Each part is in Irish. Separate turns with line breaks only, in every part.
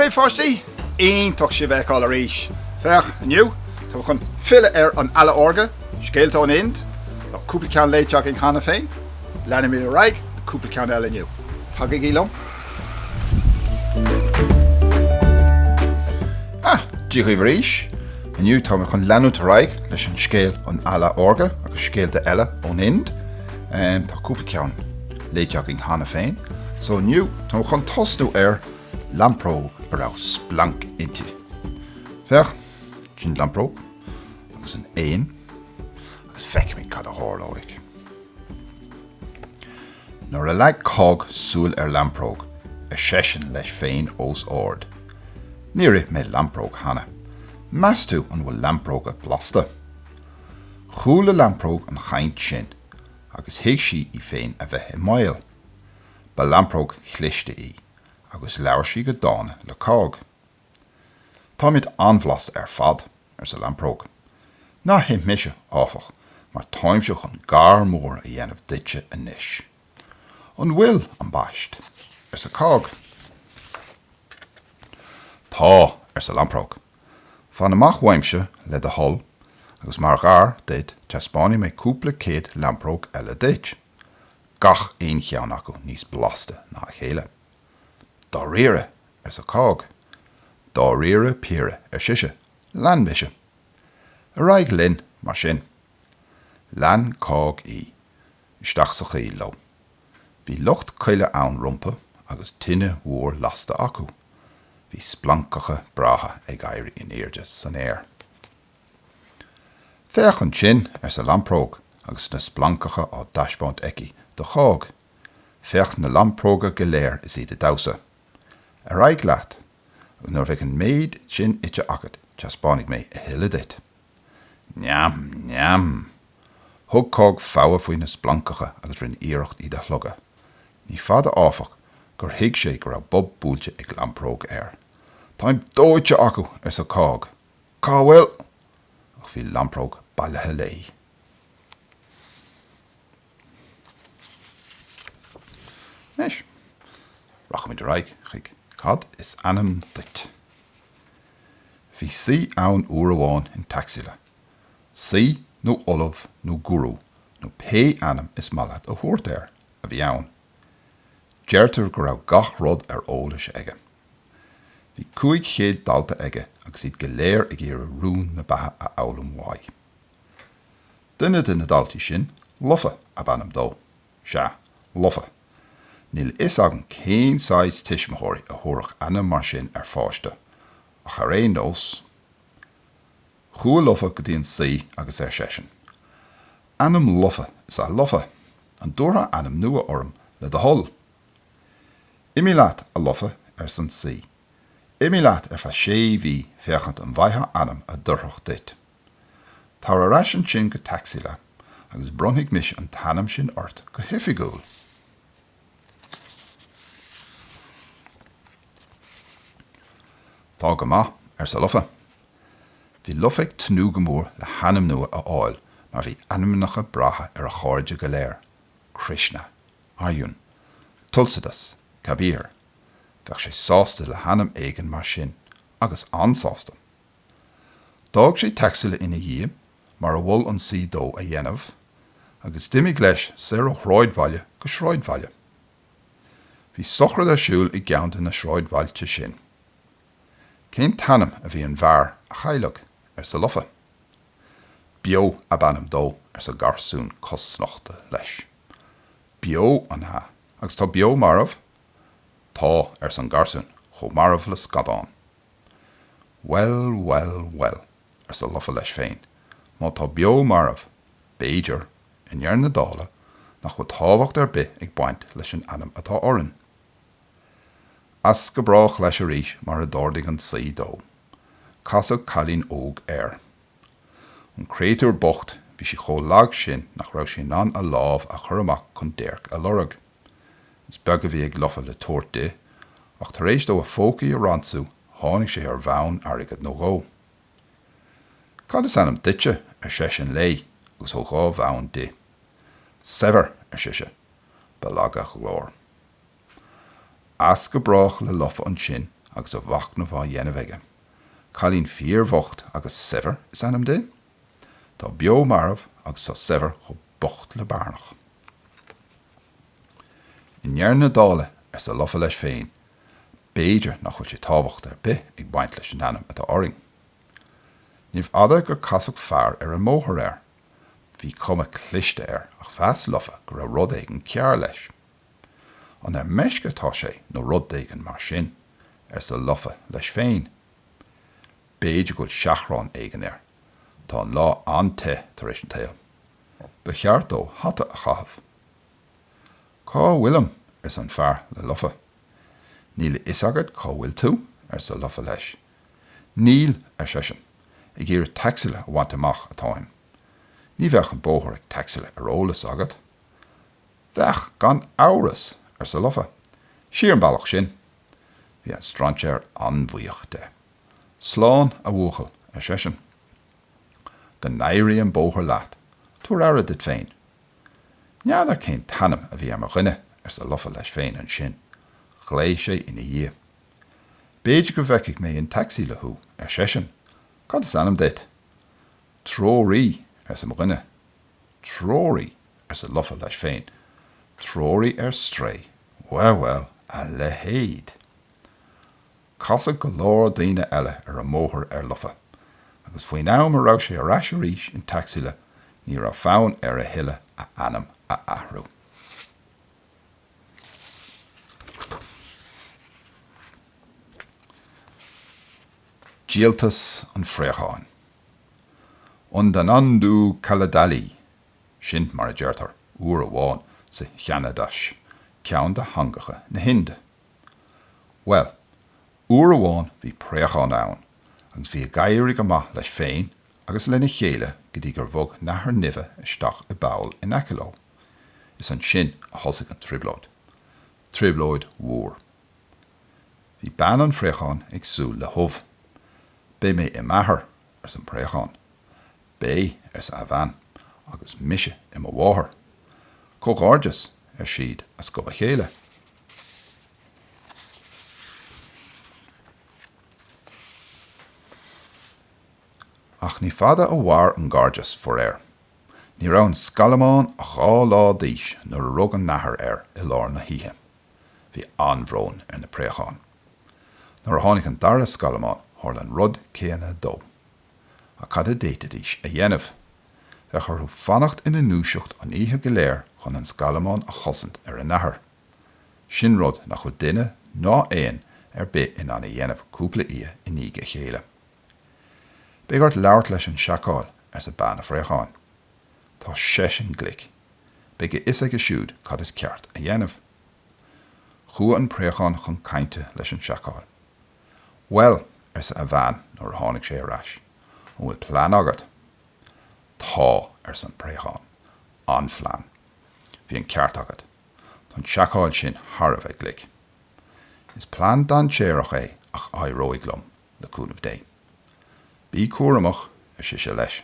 Hey Fosty, ionach si bheith gáil arís. Fech, aniu, tá chun fille An Eala Órga, scéalta an ind, ná cúpla ceann léiteach ag chana féin, lena mí raig, cúpla ceann eile aniu. Tacaíocht lom. Díochaí arís, aniu tá chun leanúint raig leis an scéal An Eala Órga agus scéalta eile ón ind, tá cúpla ceann léiteach ag chana féin, so aniu tá chun tosnú lamprog ar splank inti. Fech, sin lamprog, agus an éin, agus feic mi cad a hórlóig. Nor a lag cog súil lamprog, a sesin leis féin os ord. Niri me lamprog hana. Mastú an bhfuil lamprog a blasta. Chúla lamprog an chaint sin, agus héig si I féin a bheith I mail. Ba lamprog chlichte I. Agus leabhar sí go dána le cog. Tá mid anbhlas bhfad sa lamprog. Ná him mise áfach, mar táimseach an gar mór a dhéanamh duite anois. An bhfuil an baist sa cog. Tá sa lamprog. Fan amach weimse le de hol, agus mar gar dit tespáni mé cúpla céad lamprog eile dit. Gach éon cheann acu níos blasta ná chéile. Dá rire sa cog. Dá rire píre siise, lan mise. A raig lin mar sin. Lan cog I. Isteach sa chaí lo. Bhí lucht chuile ann rumpa agus tinne mhór lasta acu. Bhí splancacha bratha ag éirí in éirde san air. Fech an sin sa lamprog agus na splancacha á dashbont eici do chog. Fech na lamproga go léir is iad a dausa. A raig leat, nor bheith an méid sin ite agad, tespánig mé a hiile dit. Neam, neam. Thug cog fáha faoin na splancacha agus rin iirecht I de chloga. Ní fada áfach gur hiig sé gur a bob búilte ag lamprog air. Táim dóite acu sa cog. Cá bhfuil! Ach bhí lamprog bailithe lei. Nes, rach mi de raig, chig. Cad is anam dit. Bhí sí ann uair amháin in taxile. Sí nó olaf nó Gúrú, nó pé anam is malad a thuairt air, a bhí ann. Deirtear go raibh gach rud ólas aige. Bhí 5 dalta aige agus iad go léir ag ar a rún na batha a eolamm mhaid. Duine daltaí sin, lofa a bannam dó. Se, lofa. Níl is agan céin sáis tiismithóirí a thuaireach anam mar sin fáiste, ach ar éon nós. Chúa lofa go dtíon sí agus sesin. Anam lofa is a lofa, an dúrtha anam nua orm le de hol. Imi leat a lofa san sí. Imi leat fa sé bhí fechant an bhaithe anam a dúrthach dit. Tá a rais an sin go taxi le, agus brunnig mis an tanam sin ort go hifigúil. Tá go maith sa lofa. Bhí lofaic tnú go mór le hanam nua a áil, mar bhí animnacha bratha ar a cháirde go léir. Krishna, Arjun, Tulsidas, Kabir. Gach sé sásta le hanam éigen mar sin, agus ansásta. Dág sé taxile ina dhiam, mar a bhfuil an sí dó a dhéanamh, agus dimig leis sir ó shráidbhaile go shráidbhaile. Bhí socrad a siúil I gceann na shráidbhailte sin. Cén tanam a bhí an bhar a chailg sa lofa. Bio a bannam dó sa garsún cosnochta leis. Bio an ha, agus tá bio marmh, tá san garsún cho marmh le scadán. Well, sa lofa leis féin. Má tá bio marmh, béidir, in dhear na dála, nach chu táhacht bit ag baint leis an anam atá oran. As go brach leis a rís mar a dárdaigh an sí dó. Casach chalín óg air. An créitúr bocht bhí si cho lag sin nach raibh sin an a lámh a chur amach chun déirc a lorg. Is beag a bhí ag lofa le tuairt de, ach tar éis dó a fócaí a ransú, tháinig sé ar bhain airgad nó gó. Cad is anam duite a sesin lei, agus ó gá bhain de. Sever a siise, be lagach glór. As go brach le lofa an sin agus a bhach nó bhá dhéanamh aige. Chalín fíormhocht agus sever is anam dé. Tá bio marmh agus tá sever chu bocht le barnach. In nearna dála sa lofa leis féin, béidir nach chuil sé tábhacht bith ag baint leis an anam atá oring. Níomh ada gur casach fearr an móthar Bhí cuma cliste ach feas lofa gur a rud éigean cear leis. An meisce tá sé nó rud éigean mar sin sa lofa leis féin. Béidir goil seachrán éigean Tá an lá an-te tar éis an tail. Ba cheart ó hata a chahabh. Cá bhfuilm san fearr le lofa. Níl is agad cá bhfuil tú sa lofa leis. Níl sesin, ag gur tacaíocht a bhaint amach atáim. Ní bheadh an bóthar ag tacaíocht arolalas agad. Bheadh gan áras sa lofa. Siar an bailach sin. Bhí an strantéir anmhaoch de. Sláán a bhuachal sesin. Go nairaí an bóthar leat, túair airad dit féin. Neadar cén tanam a bhí mar ghine sa lofa leis féin an sin. Gléis sé ina dhé. Béidir go bheiceigh mé an tacaí le thu sesin. Cad is anam dit. Tróirí sa mghine. Tróirí sa lofa leis féin. Tróirí stré. Well, a le héad. Casach go leor daoine eile an móthar lofa. Agus faoi ná mar raibh sé arás arís in tacaíocht ní ra fáin a thuile a anam a athrú. Scéaltas an phréacháin. An den andú caladalí, sin mar a deirtar, uair amháin sa cheanadais, ceann de hangacha na hinde. Well, uair amháin bhí phréacháin ann, agus bhí a gaiirigh amach leis féin agus lena chéile go dtí gur bhog nathair nimhe isteach i ball in Eile. Is an sin a thosaigh an triblóid. Triblóid mhór. Bhí bean an phréacháin ag súil le thubh. Bé mé I mbathair san phréacháin. Bé sa bhean agus mise I mo bháthair. Cógáirdeas siad as go a chéile. Ach ní fada a bhhair an gáirdeas for Ní raibh an scalamáin a dhá lá d'aois nuair a rug an nathair I lár na híthe. Bhí anbhrón na phréacháin. Nuair a tháinig an dara scalamáin thar an rud céanna dó. A cad a déitadís a dhéanamh. Bheith chu fannacht ina núiseacht an ihe go léir chun an scalamáin a chosint an nathair. Sin rud nach chu duine ná éon bit in anna dhéanamh cúpla í in níige chéile. Beagart leabhart leis an scéal sa bean a phréacháin. Tá sesin glic. Beige is ag siúd cad is ceart a dhéanamh. Chua an phréacháin chun cainte leis an scéal. Well, sa a bhean nuair a tháinig sé arás. An bhfuil plán agat. Tá san phréacháin. An phlean. Bhí an ceart agat. Tá an scéal sin tharbh ag glic. Is plán dan téireach ach airóigh lom le cúnamh dé. Bí cuaramach sé leis.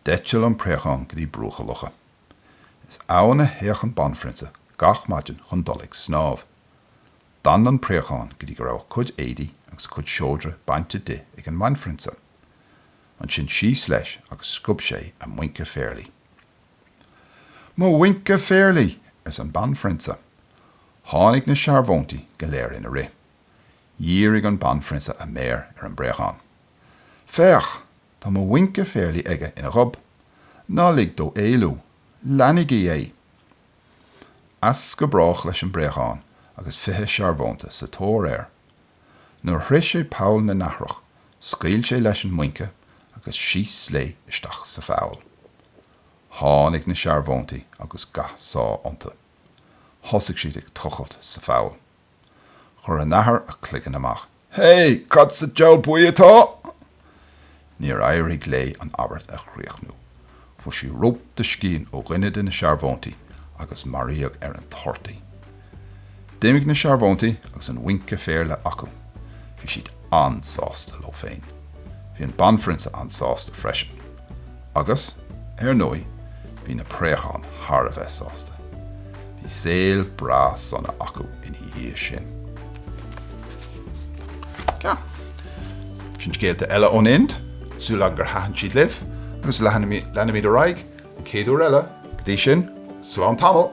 Deitiil an phréacháin go dtí brúcha lucha. Is abhanna héach an banfrinsa gach maidin chun dolig snámh. Dan an phréacháin go dtí go raibh cuid éadaí agus cuid seódra bainte de ag an banfrinsa. An sin síos leis agus scub sé a muince féirlí. Mo muince féirlí an banfrinsa. Tháinig na searbhóntaí go léir ina ré. Dírig an banfrinsa a méir an bréacháin. Féach, tá mo muince féirlí aige ina rob. Ná lig dó éilú, lenaigí As go brach leis an bréacháin agus fithe searbhónta sa tóir Nuair thris sé Paul na nathrach, scaoil sé leis an muince agus síos lé isteach sa fáil. Tháinig na searbhóntaí agus gath sá ionta. Thosaigh siad ag tochailt sa fáil. Chur an nathair a cligan amach. Hey, cad sa geal buí atá? Níor éirigh lé an abart a chríochnú. Fu sí rop de scín ó ghuine de na searbhóntaí agus maríoch an tortaí. Déimigh na searbhóntaí agus an muince féir le acu. Bhí siad ansásta lo féin. Bhí an banfrinsa ansásta freisin. Agus, nói, bhí na phréacháin thar a sásta. Bhí scéal brás sanna acu in dhé sin. Ja. Sin scéalta eile ón ind, súla gur haithn siad libh, agus lena míad ar aig, an céadú eile, go dtí sin, slán tamil.